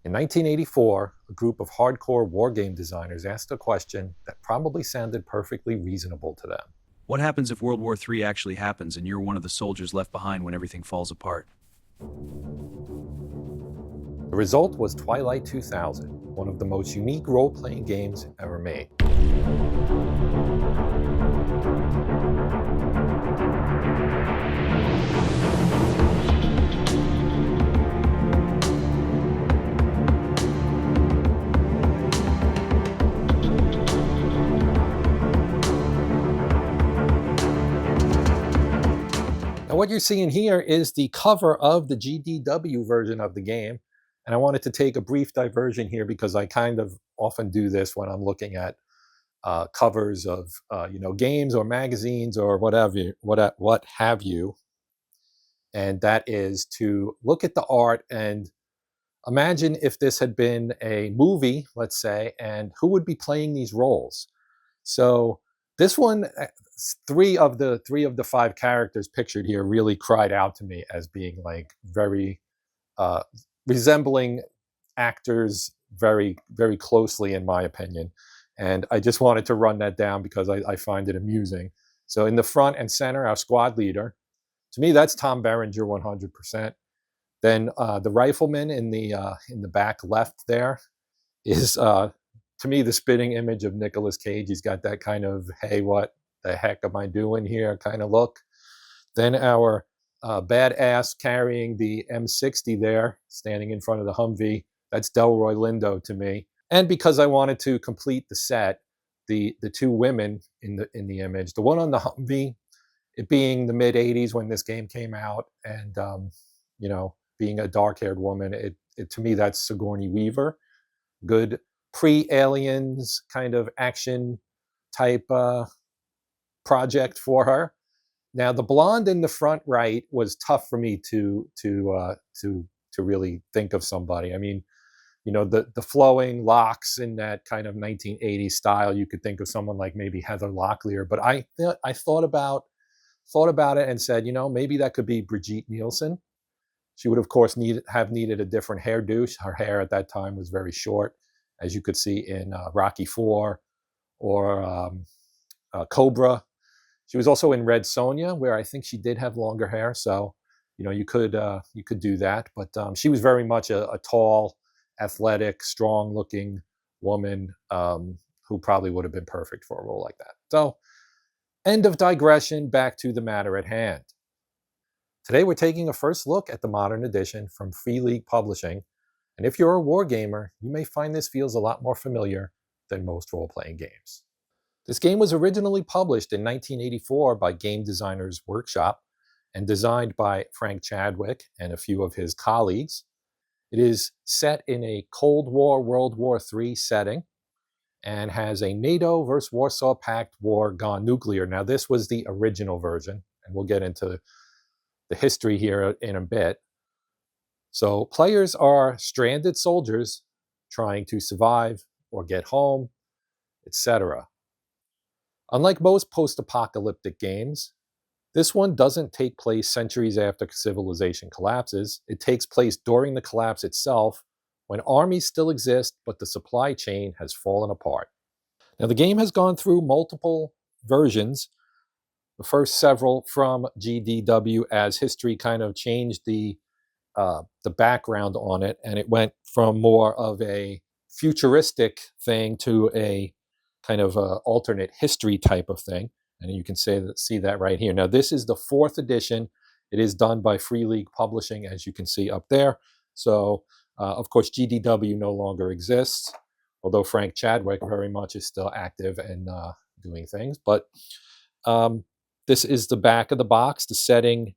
In 1984, a group of hardcore wargame designers asked a question that probably sounded perfectly reasonable to them. What happens if World War III actually happens and you're one of the soldiers left behind when everything falls apart? The result was Twilight 2000, one of the most unique role-playing games ever made. Now what you're seeing here is the cover of the GDW version of the game. And I wanted to take a brief diversion here because I kind of often do this when I'm looking at covers of games or magazines or whatever, what have you. And that is to look at the art and imagine if this had been a movie, let's say, and who would be playing these roles. So this one, three of the five characters pictured here really cried out to me as being like very uh, resembling actors very, very closely, in my opinion. And I just wanted to run that down because I find it amusing. So in the front and center, our squad leader, to me, that's Tom Berenger 100%. Then the rifleman in the back left there is, to me, the spitting image of Nicolas Cage. He's got that kind of, hey, what the heck am I doing here kind of look. Then our badass carrying the M60 there, standing in front of the Humvee, that's Delroy Lindo to me. And because I wanted to complete the set, the two women in the image, the one on the Humvee, it being the mid 80s when this game came out, and being a dark-haired woman, it to me that's Sigourney Weaver. Good pre-Aliens kind of action type project for her. Now the blonde in the front right was tough for me to really think of somebody. I mean, the flowing locks in that kind of 1980s style, you could think of someone like maybe Heather Locklear, but I thought about it and said, maybe that could be Brigitte Nielsen. She would, of course, have needed a different hairdo. Her hair at that time was very short, as you could see in Rocky IV or Cobra. She was also in Red Sonja, where I think she did have longer hair. So, you could do that. But she was very much a tall, athletic, strong-looking woman who probably would have been perfect for a role like that. So, end of digression, back to the matter at hand. Today we're taking a first look at the modern edition from Free League Publishing, and if you're a wargamer, you may find this feels a lot more familiar than most role-playing games. This game was originally published in 1984 by Game Designers Workshop and designed by Frank Chadwick and a few of his colleagues. It is set in a Cold War, World War III setting and has a NATO versus Warsaw Pact war gone nuclear. Now, this was the original version, and we'll get into the history here in a bit. So players are stranded soldiers trying to survive or get home, etc. Unlike most post-apocalyptic games, this one doesn't take place centuries after civilization collapses. It takes place during the collapse itself, when armies still exist, but the supply chain has fallen apart. Now, the game has gone through multiple versions, the first several from GDW, as history kind of changed the background on it, and it went from more of a futuristic thing to a kind of alternate history type of thing. And you can see that right here. Now, this is the 4th edition. It is done by Free League Publishing, as you can see up there. So, of course, GDW no longer exists, although Frank Chadwick very much is still active and doing things. But this is the back of the box. The setting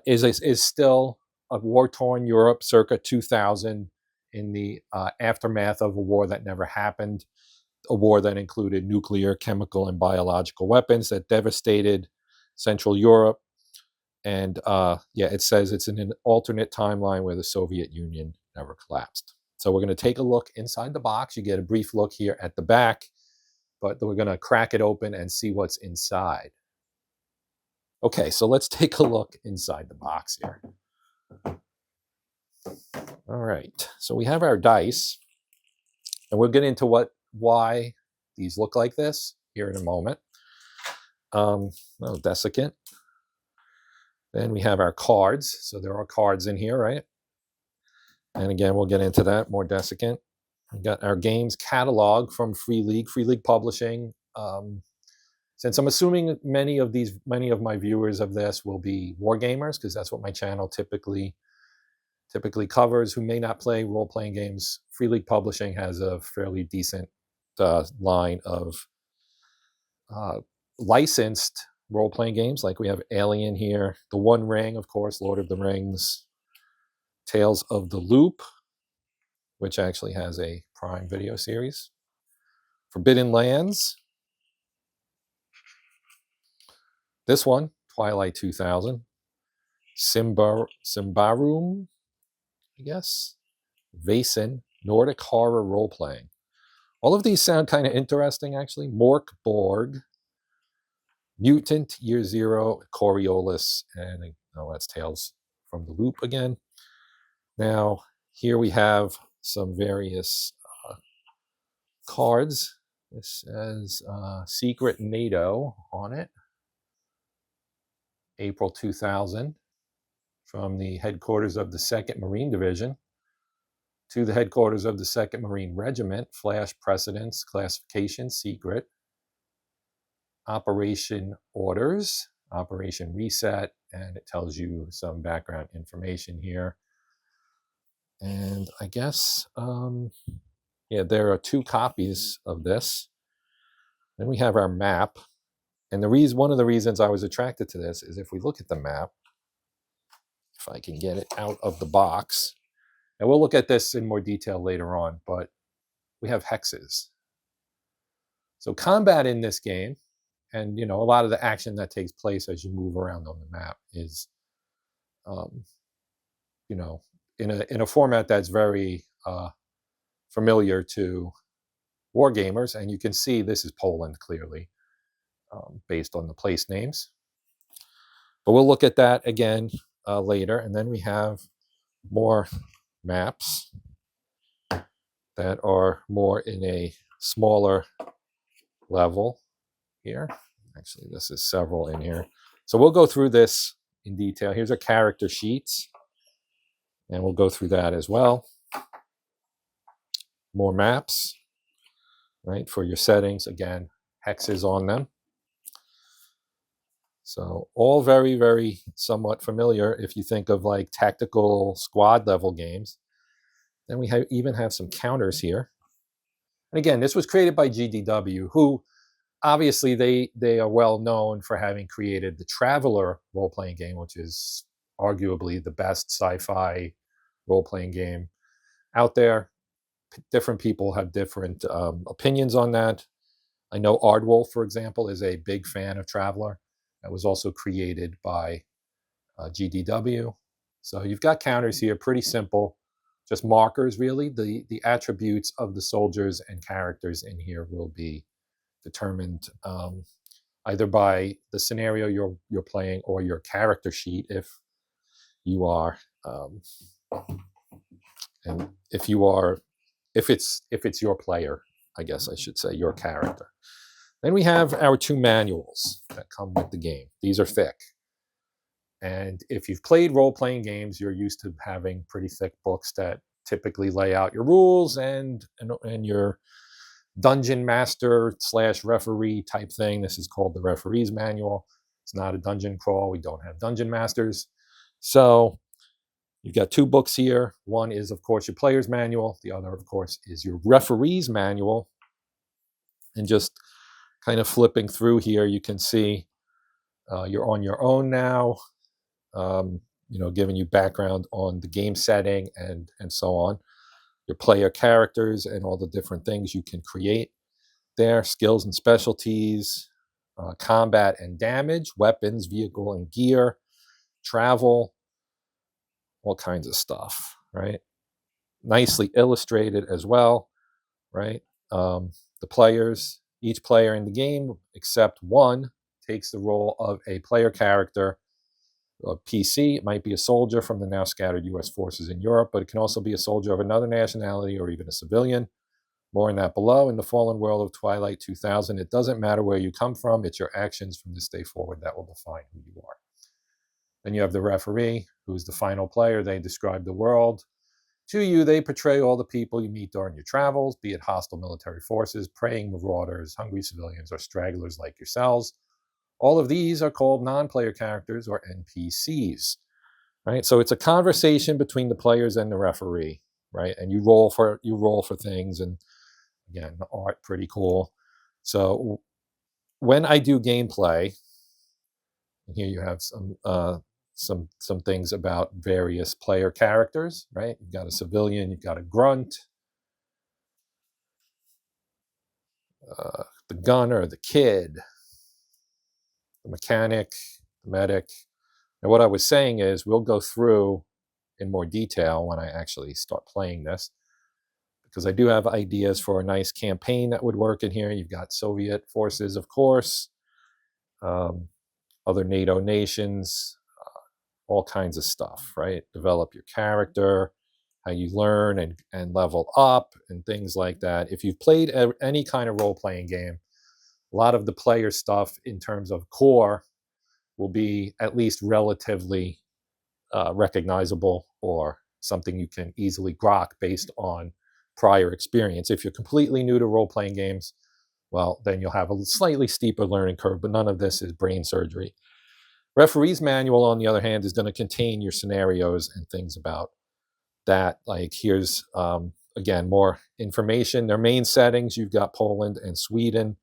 is still a war-torn Europe circa 2000 in the aftermath of a war that never happened, a war that included nuclear, chemical, and biological weapons that devastated Central Europe. And it says it's in an alternate timeline where the Soviet Union never collapsed. So we're going to take a look inside the box. You get a brief look here at the back, but we're going to crack it open and see what's inside. Okay, so let's take a look inside the box here. All right, so we have our dice, and we'll get into why these look like this here in a moment. Desiccant. Then we have our cards. So there are cards in here, right? And again, we'll get into that, more desiccant. We've got our games catalog from Free League Publishing. Since I'm assuming many of my viewers of this will be wargamers, because that's what my channel typically covers, who may not play role-playing games, Free League Publishing has a fairly decent line of licensed role-playing games. Like we have Alien here, The One Ring, of course, Lord of the Rings, Tales of the Loop, which actually has a Prime Video series, Forbidden Lands, this one, Twilight 2000, Symbaroum, I guess, Vaesen, Nordic horror role-playing. All of these sound kind of interesting, actually. Mork Borg, Mutant, Year Zero, Coriolis, and that's Tales from the Loop again. Now, here we have some various cards. This says Secret NATO on it, April 2000, from the headquarters of the 2nd Marine Division to the headquarters of the 2nd Marine Regiment, Flash Precedence, Classification, Secret, Operation Orders, Operation Reset, and it tells you some background information here. And I guess, there are 2 copies of this. Then we have our map. And one of the reasons I was attracted to this is if we look at the map, if I can get it out of the box, and we'll look at this in more detail later on, but we have hexes. So combat in this game, and a lot of the action that takes place as you move around on the map is, in a format that's very familiar to wargamers, and you can see this is Poland clearly, based on the place names. But we'll look at that again later, and then we have more maps that are more in a smaller level here. Actually, this is several in here. So we'll go through this in detail. Here's our character sheets, and we'll go through that as well. More maps, right, for your settings. Again, hexes on them. So all very, very somewhat familiar if you think of like tactical squad level games. Then we even have some counters here. And again, this was created by GDW, who obviously they are well known for having created the Traveler role-playing game, which is arguably the best sci-fi role-playing game out there. Different people have different opinions on that. I know Ardwolf, for example, is a big fan of Traveler. That was also created by GDW. So you've got counters here, pretty simple, just markers really. The attributes of the soldiers and characters in here will be determined either by the scenario you're playing or your character sheet if you are, and if it's your player, I guess I should say, your character. Then we have our 2 manuals that come with the game. These are thick. And if you've played role-playing games, you're used to having pretty thick books that typically lay out your rules and your dungeon master / referee type thing. This is called the referee's manual. It's not a dungeon crawl. We don't have dungeon masters. So you've got 2 books here. One is, of course, your player's manual. The other, of course, is your referee's manual. And just kind of flipping through here, you can see you're on your own now, giving you background on the game setting and so on. Your player characters and all the different things you can create there, skills and specialties, combat and damage, weapons, vehicle and gear, travel, all kinds of stuff, right? Nicely illustrated as well, right? Each player in the game, except one, takes the role of a player character a PC. It might be a soldier from the now scattered US forces in Europe, but it can also be a soldier of another nationality or even a civilian. More on that below. In the fallen world of Twilight 2000, it doesn't matter where you come from, it's your actions from this day forward that will define who you are. Then you have the referee, who's the final player. They describe the world. To you, they portray all the people you meet during your travels, be it hostile military forces, preying marauders, hungry civilians, or stragglers like yourselves. All of these are called non-player characters or NPCs, right? So it's a conversation between the players and the referee, right? And you roll for things, and again, the art pretty cool. So when I do gameplay, and here you have some things about various player characters, right? You've got a civilian, you've got a grunt, the gunner, the kid, the mechanic, the medic. And what I was saying is we'll go through in more detail when I actually start playing this, because I do have ideas for a nice campaign that would work in here. You've got Soviet forces, of course, other NATO nations, all kinds of stuff, right? Develop your character, how you learn and level up and things like that. If you've played any kind of role-playing game, a lot of the player stuff in terms of core will be at least relatively recognizable or something you can easily grok based on prior experience. If you're completely new to role-playing games, well, then you'll have a slightly steeper learning curve, but none of this is brain surgery. Referee's manual, on the other hand, is going to contain your scenarios and things about that. Like here's, again, more information. Their main settings, you've got Poland and Sweden.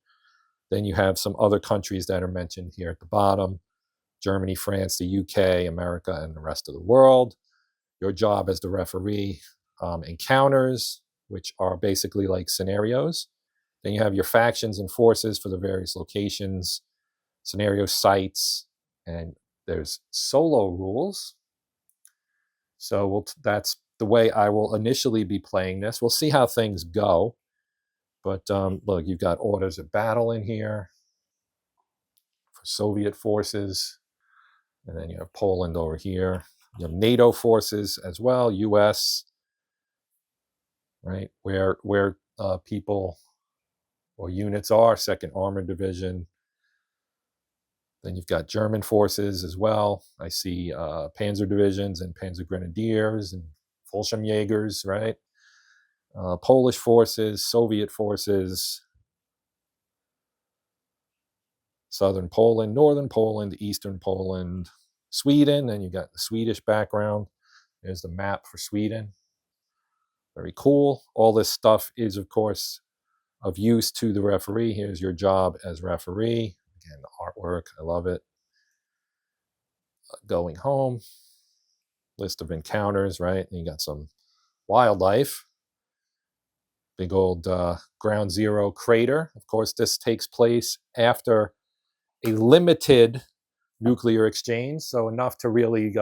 Then you have some other countries that are mentioned here at the bottom: Germany, France, the UK, America, and the rest of the world. Your job as the referee, encounters, which are basically like scenarios. Then you have your factions and forces for the various locations, scenario sites, and there's solo rules. So that's the way I will initially be playing this. We'll see how things go. But look, you've got orders of battle in here for Soviet forces. And then you have Poland over here. You have NATO forces as well, US, right? Where people or units are, 2nd Armored Division. Then you've got German forces as well. I see Panzer divisions and Panzer Grenadiers and Fallschirmjägers, right? Polish forces, Soviet forces, Southern Poland, Northern Poland, Eastern Poland, Sweden, and you got the Swedish background. There's the map for Sweden. Very cool. All this stuff is, of course, of use to the referee. Here's your job as referee. Again, the artwork, I love it. Going home, list of encounters, right? And you got some wildlife. Big old ground zero crater. Of course, this takes place after a limited nuclear exchange, so enough to really,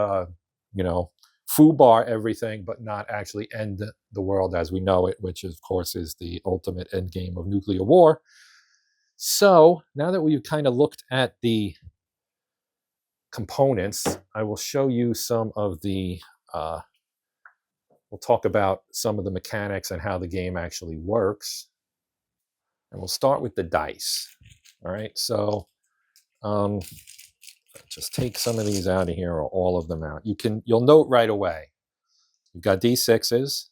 foobar everything, but not actually end the world as we know it, which, of course, is the ultimate end game of nuclear war. So now that we've kind of looked at the components, I will show you some of the, we'll talk about some of the mechanics and how the game actually works. And we'll start with the dice. All right, so just take some of these out of here, or all of them out. You'll note right away, you've got D6s,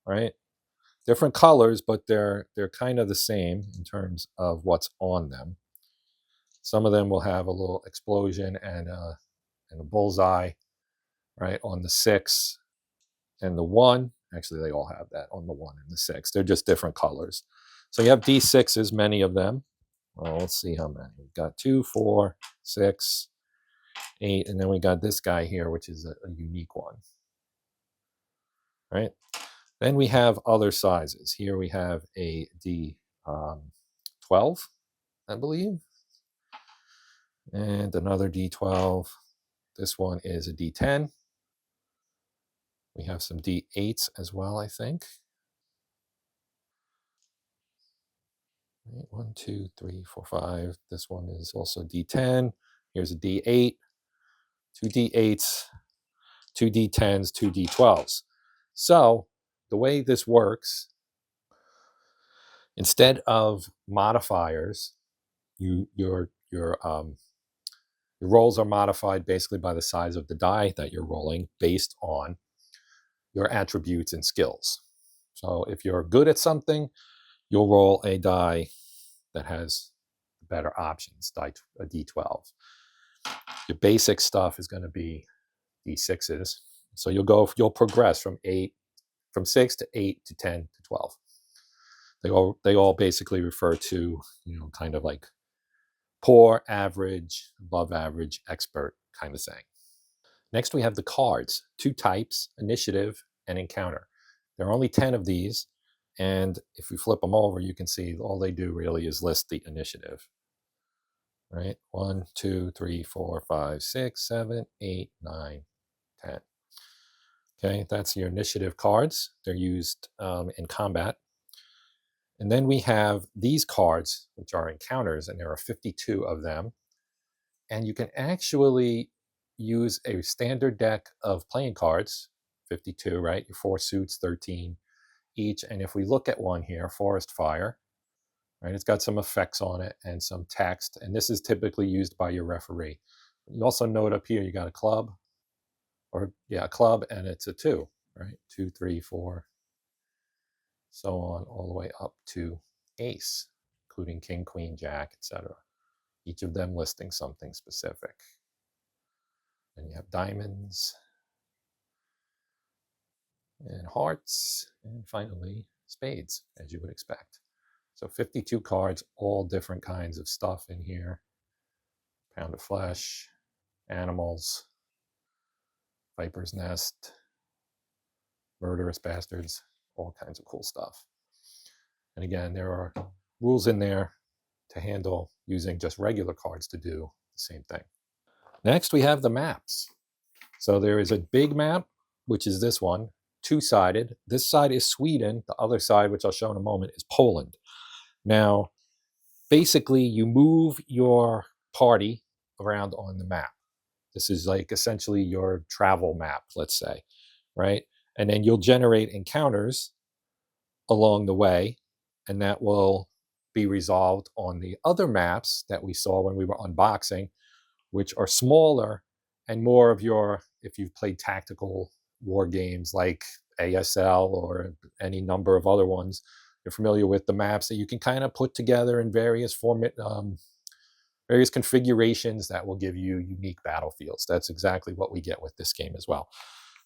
right? Different colors, but they're kind of the same in terms of what's on them. Some of them will have a little explosion and a bullseye, right, on the 6 and the 1. Actually, they all have that on the 1 and the 6. They're just different colors. So you have D6s, many of them. Well, let's see how many. We've got 2, 4, 6, 8, and then we got this guy here, which is a unique one. Right? Then we have other sizes. Here we have a D12, I believe, and another D12. This one is a D10. We have some D8s as well, I think. 1, 2, 3, 4, 5. This one is also D10. Here's a D8. 2d8s, 2d10s, 2d12s. So the way this works, instead of modifiers, your rolls are modified basically by the size of the die that you're rolling based on your attributes and skills. So if you're good at something, you'll roll a die that has better options, a d12. Your basic stuff is going to be d6s. So you'll progress from 6 to 8 to 10 to 12. They all basically refer to, kind of like poor, average, above average, expert kind of thing. Next, we have the cards, 2 types, initiative and encounter. There are only 10 of these, and if you flip them over, you can see all they do really is list the initiative. Right? 1, 2, 3, 4, 5, 6, 7, 8, 9, 10. Okay, that's your initiative cards. They're used in combat. And then we have these cards, which are encounters, and there are 52 of them. And you can actually use a standard deck of playing cards, 52, right? Your 4 suits, 13 each. And if we look at one here, Forest Fire, right? It's got some effects on it and some text. And this is typically used by your referee. You also note up here, you got a club, a club, and it's a 2, right? 2, 3, 4, so on, all the way up to ace, including king, queen, jack, etc. Each of them listing something specific. And you have diamonds and hearts, and finally spades, as you would expect. So 52 cards, all different kinds of stuff in here. Pound of flesh, animals, viper's nest, murderous bastards, all kinds of cool stuff. And again, there are rules in there to handle using just regular cards to do the same thing. Next, we have the maps. So there is a big map, which is this one, 2-sided. This side is Sweden. The other side, which I'll show in a moment, is Poland. Now, basically, you move your party around on the map. This is like essentially your travel map, let's say, right? And then you'll generate encounters along the way, and that will be resolved on the other maps that we saw when we were unboxing, which are smaller and more of your, if you've played tactical war games like ASL or any number of other ones, you're familiar with the maps that you can kind of put together in various various configurations that will give you unique battlefields. That's exactly what we get with this game as well.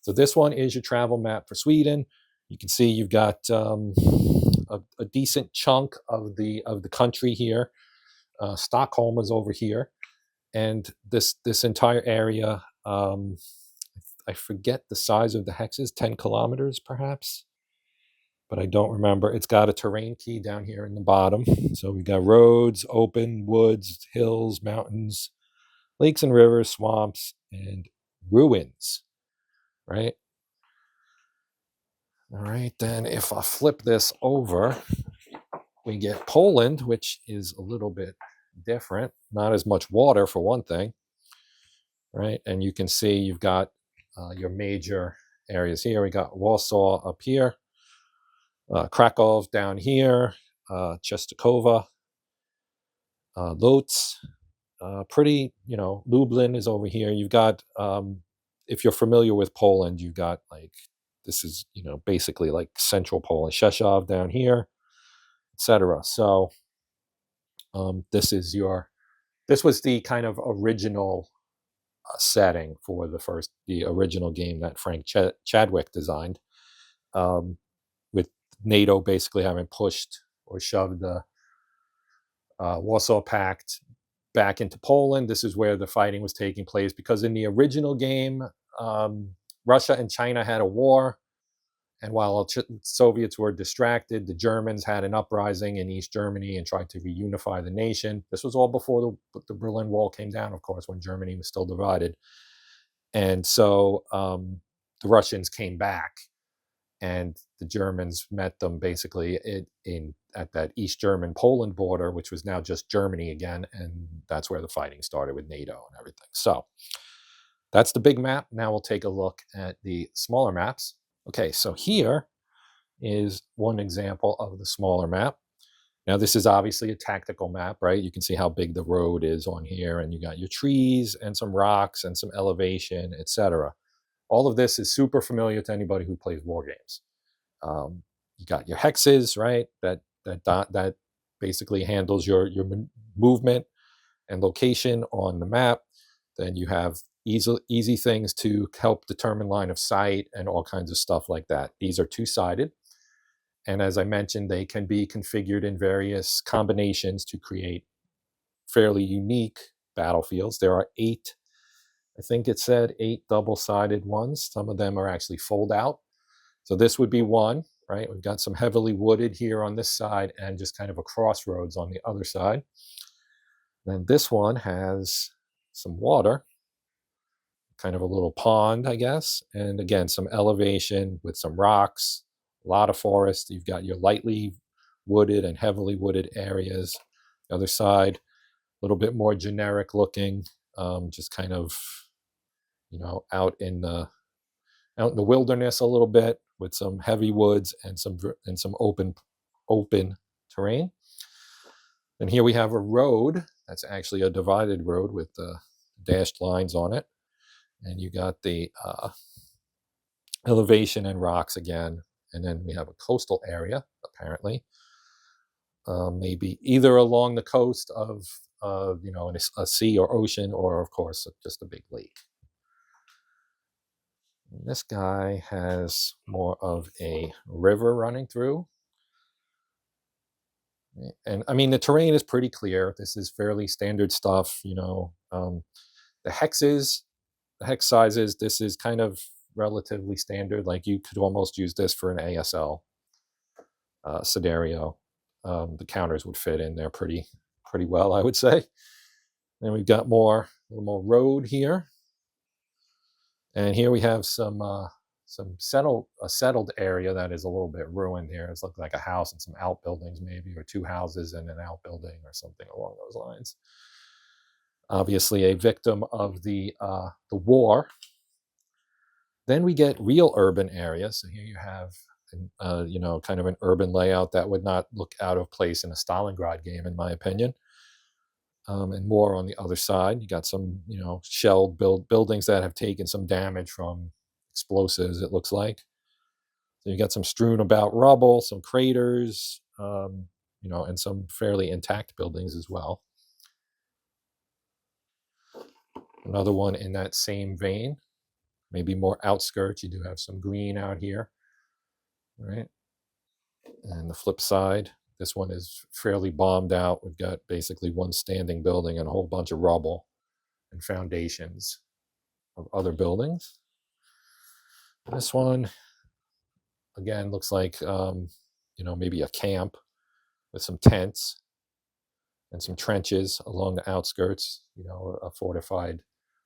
So this one is your travel map for Sweden. You can see you've got a decent chunk of the country here. Stockholm is over here, and this entire area. I forget the size of the hexes, 10 kilometers perhaps, but I don't remember. It's got a terrain key down here in the bottom. So we've got roads, open, woods, hills, mountains, lakes and rivers, swamps, and ruins, right? All right, then if I flip this over, we get Poland, which is a little bit different. Not as much water, for one thing, right? And you can see you've got your major areas here. We got Warsaw up here, Krakow down here, Czestochowa, Lodz, Lublin is over here. You've got, if you're familiar with Poland, you've got this is, basically like central Poland, Rzeszów down here, etc. So this was the kind of original setting for the original game that Frank Chadwick designed, with NATO basically having pushed or shoved the Warsaw Pact back into Poland. This is where the fighting was taking place, because in the original game, Russia and China had a war, and while Soviets were distracted, the Germans had an uprising in East Germany and tried to reunify the nation. This was all before the Berlin Wall came down, of course, when Germany was still divided. And so the Russians came back, and the Germans met them basically at that East German Poland border, which was now just Germany again, and that's where the fighting started with NATO and everything. So That's the big map. Now we'll take a look at the smaller maps. Okay, so here is one example of the smaller map. Now this is obviously a tactical map, right? You can see how big the road is on here, and you got your trees and some rocks and some elevation, etc. All of this is super familiar to anybody who plays war games. You got your hexes, right? That basically handles your movement and location on the map. Then you have easy things to help determine line of sight and all kinds of stuff like that. These are two-sided. And as I mentioned, they can be configured in various combinations to create fairly unique battlefields. There are 8, I think it said 8 double-sided ones. Some of them are actually fold out. So this would be one, right? We've got some heavily wooded here on this side and just kind of a crossroads on the other side. Then this one has some water, kind of a little pond, I guess. And again, some elevation with some rocks, a lot of forest. You've got your lightly wooded and heavily wooded areas. The other side, a little bit more generic looking, just kind of, out in the wilderness a little bit with some heavy woods and some open terrain. And here we have a road that's actually a divided road with dashed lines on it. And you got the elevation and rocks again. And then we have a coastal area, apparently. Maybe either along the coast of, a sea or ocean, or of course, just a big lake. And this guy has more of a river running through. And I mean, the terrain is pretty clear. This is fairly standard stuff, the hexes, the hex sizes, this is kind of relatively standard. Like you could almost use this for an ASL scenario. The counters would fit in there pretty well, I would say. And we've got a little more road here. And here we have some settled area that is a little bit ruined here. It's looking like a house and some outbuildings maybe, or 2 houses and an outbuilding or something along those lines. Obviously a victim of the war. Then we get real urban areas. So here you have, kind of an urban layout that would not look out of place in a Stalingrad game, in my opinion. And more on the other side. You got some, shelled buildings that have taken some damage from explosives, it looks like. So you got some strewn about rubble, some craters, and some fairly intact buildings as well. Another one in that same vein, maybe more outskirts. You do have some green out here, right? And the flip side, this one is fairly bombed out. We've got basically one standing building and a whole bunch of rubble and foundations of other buildings. This one, again, looks like, maybe a camp with some tents and some trenches along the outskirts, a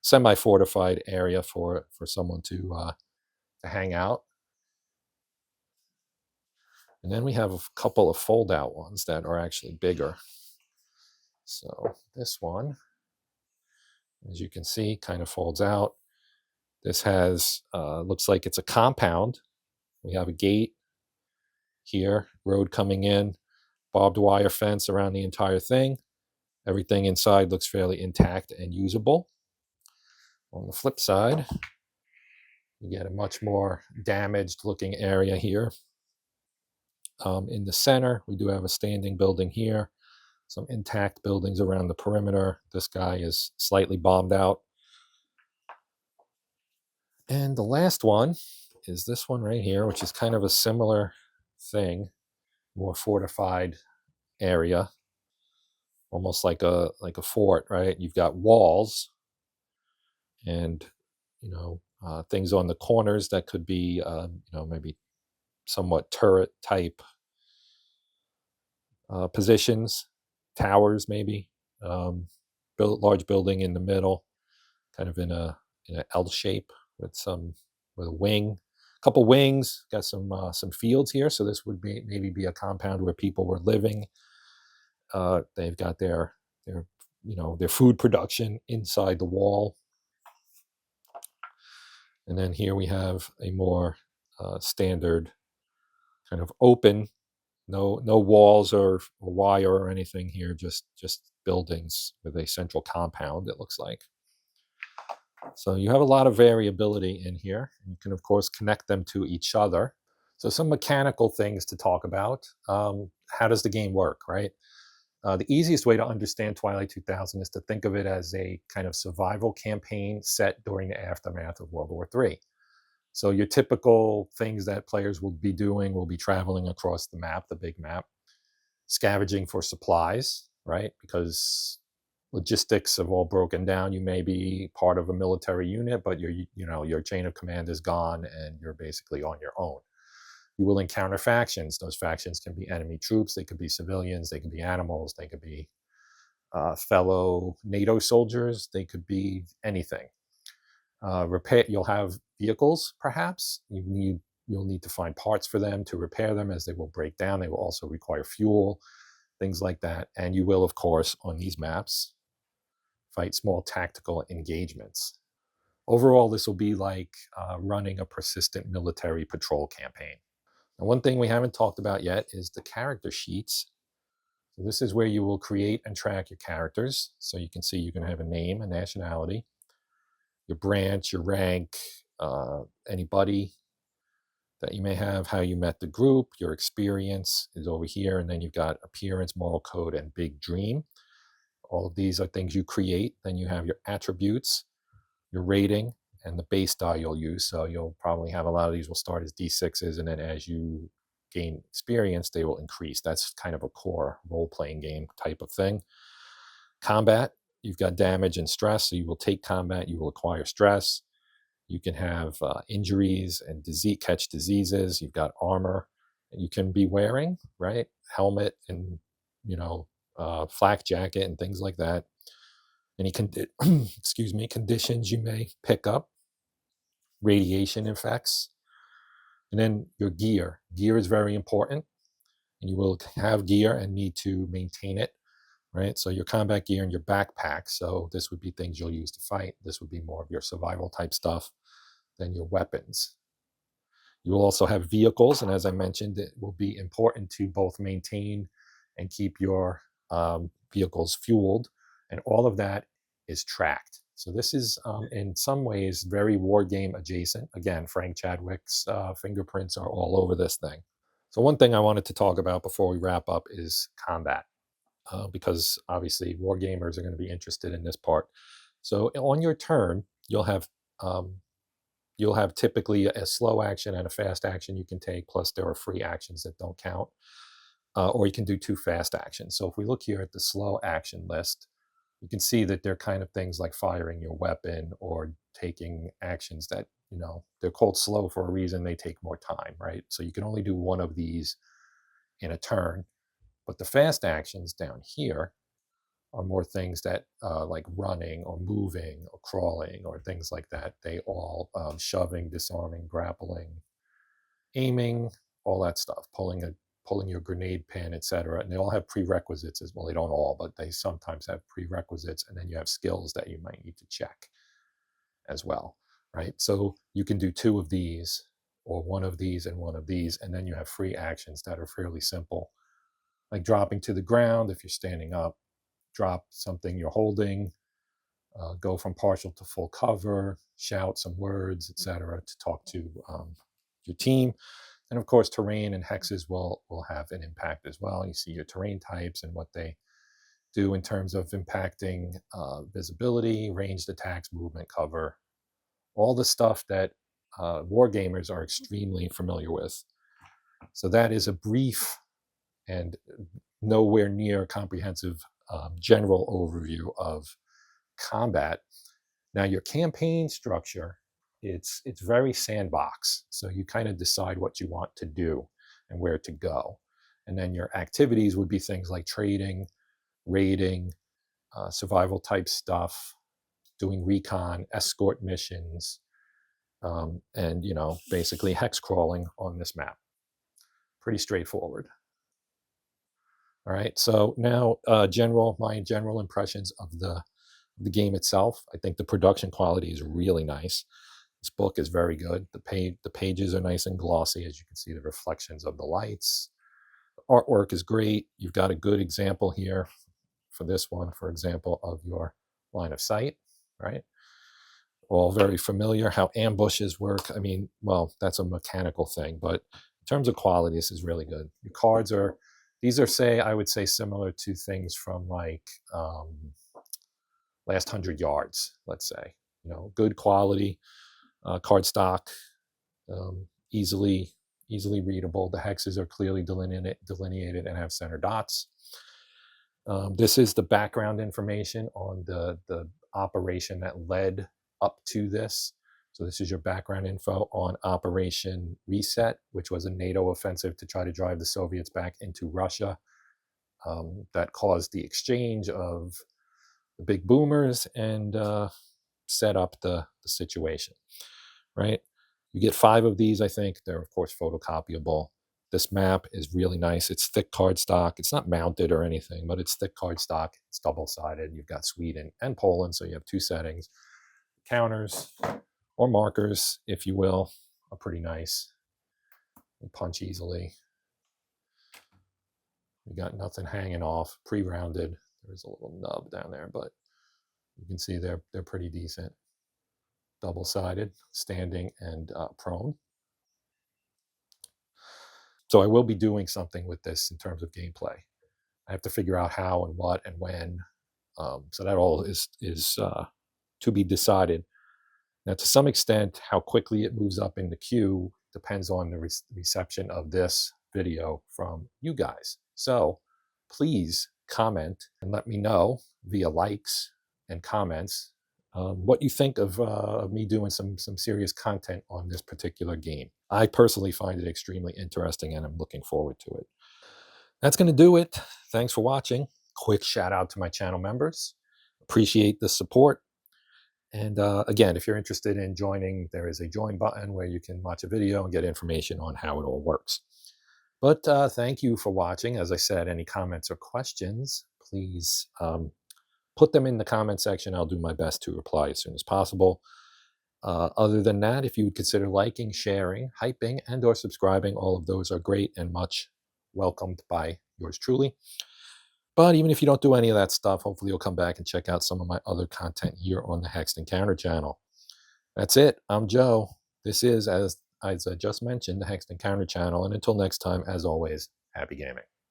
semi-fortified area for someone to hang out. And then we have a couple of fold-out ones that are actually bigger. So this one, as you can see, kind of folds out. This has, looks like it's a compound. We have a gate here, road coming in, barbed wire fence around the entire thing. Everything inside looks fairly intact and usable. On the flip side, you get a much more damaged looking area here. In the center, we do have a standing building here, some intact buildings around the perimeter. This guy is slightly bombed out. And the last one is this one right here, which is kind of a similar thing, more fortified area, almost like a fort, right? You've got walls and things on the corners that could be maybe somewhat turret type positions, towers maybe, large building in the middle, kind of in a L shape with a wing, a couple wings, got some fields here. So this would maybe be a compound where people were living. They've got their food production inside the wall. And then here we have a more standard kind of open, no walls or wire or anything here, just buildings with a central compound, it looks like. So you have a lot of variability in here. You can, of course, connect them to each other. So some mechanical things to talk about. How does the game work, right? The easiest way to understand Twilight 2000 is to think of it as a kind of survival campaign set during the aftermath of World War III. So your typical things that players will be doing will be traveling across the map, the big map, scavenging for supplies, right? Because logistics have all broken down. You may be part of a military unit, but your chain of command is gone and you're basically on your own. You will encounter factions. Those factions can be enemy troops, they could be civilians, they could be animals, they could be fellow NATO soldiers, they could be anything. Repair. You'll have vehicles, perhaps. You'll need to find parts for them to repair them, as they will break down. They will also require fuel, things like that. And you will, of course, on these maps, fight small tactical engagements. Overall, this will be like running a persistent military patrol campaign. And one thing we haven't talked about yet is the character sheets. So this is where you will create and track your characters. So you can see you can have a name, a nationality, your branch, your rank, any buddy that you may have, how you met the group, your experience is over here, and then you've got appearance, moral code, and big dream. All of these are things you create. Then you have your attributes, your rating, and the base die you'll use. So you'll probably have a lot of these will start as D6s, and then as you gain experience, they will increase. That's kind of a core role-playing game type of thing. Combat, you've got damage and stress, so you will take combat, you will acquire stress. You can have injuries and catch diseases. You've got armor you can be wearing, right? Helmet and, flak jacket and things like that. Any conditions you may pick up, radiation effects, and then your gear. Gear is very important, and you will have gear and need to maintain it, right? So your combat gear and your backpack. So this would be things you'll use to fight. This would be more of your survival type stuff than your weapons. You will also have vehicles, and as I mentioned, it will be important to both maintain and keep your vehicles fueled, and all of that is tracked. So this is, in some ways, very war game adjacent. Again, Frank Chadwick's fingerprints are all over this thing. So one thing I wanted to talk about before we wrap up is combat, because obviously war gamers are going to be interested in this part. So on your turn, you'll have typically a slow action and a fast action you can take, plus there are free actions that don't count. Or you can do 2 fast actions. So if we look here at the slow action list, you can see that they're kind of things like firing your weapon or taking actions that, they're called slow for a reason. They take more time, right? So you can only do one of these in a turn. But the fast actions down here are more things that like running or moving or crawling or things like that. They all shoving, disarming, grappling, aiming, all that stuff, pulling your grenade pin, etc. And they all have prerequisites as well. They don't all, but they sometimes have prerequisites. And then you have skills that you might need to check as well, right? So you can do 2 of these or 1 of these and 1 of these. And then you have free actions that are fairly simple, like dropping to the ground if you're standing up, drop something you're holding, go from partial to full cover, shout some words, etc., to talk to your team. And of course, terrain and hexes will have an impact as well. You see your terrain types and what they do in terms of impacting visibility, ranged attacks, movement, cover, all the stuff that war gamers are extremely familiar with. So that is a brief and nowhere near comprehensive general overview of combat. Now, your campaign structure, it's very sandbox. So you kind of decide what you want to do and where to go. And then your activities would be things like trading, raiding, survival type stuff, doing recon, escort missions, and basically hex crawling on this map. Pretty straightforward. All right, so now my general impressions of the game itself. I think the production quality is really nice. This book is very good. The pages are nice and glossy, as you can see the reflections of the lights. The artwork is great. You've got a good example here for this one, for example, of your line of sight, right? All very familiar how ambushes work. I mean, well, that's a mechanical thing, but in terms of quality, this is really good. Your cards are, these are, say, I would say similar to things from like Last 100 Yards, let's say. You know, good quality card stock, easily readable. The hexes are clearly delineated and have center dots. This is the background information on the operation that led up to this. So this is your background info on Operation Reset, which was a NATO offensive to try to drive the Soviets back into Russia. That caused the exchange of the big boomers and set up the situation, right? You get 5 of these, I think. They're, of course, photocopyable. This map is really nice. It's thick cardstock. It's not mounted or anything, but it's thick cardstock. It's double-sided. You've got Sweden and Poland, so you have 2 settings. Counters or markers, if you will, are pretty nice. You punch easily. You got nothing hanging off. Pre-rounded. There's a little nub down there, but you can see they're pretty decent. Double-sided, standing and prone. So I will be doing something with this in terms of gameplay. I have to figure out how and what and when. So that all is to be decided. Now, to some extent, how quickly it moves up in the queue depends on the reception of this video from you guys. So please comment and let me know via likes and comments what you think of me doing some serious content on this particular game. I personally find it extremely interesting and I'm looking forward to it. That's going to do it. Thanks for watching. Quick shout out to my channel members. Appreciate the support. And again, if you're interested in joining, there is a join button where you can watch a video and get information on how it all works. But thank you for watching. As I said, any comments or questions, please put them in the comment section. I'll do my best to reply as soon as possible. Other than that, if you would consider liking, sharing, hyping, and or subscribing, all of those are great and much welcomed by yours truly. But even if you don't do any of that stuff, hopefully you'll come back and check out some of my other content here on the Hexed Encounter channel. That's it. I'm Joe. This is, as I just mentioned, the Hexed Encounter channel. And until next time, as always, happy gaming.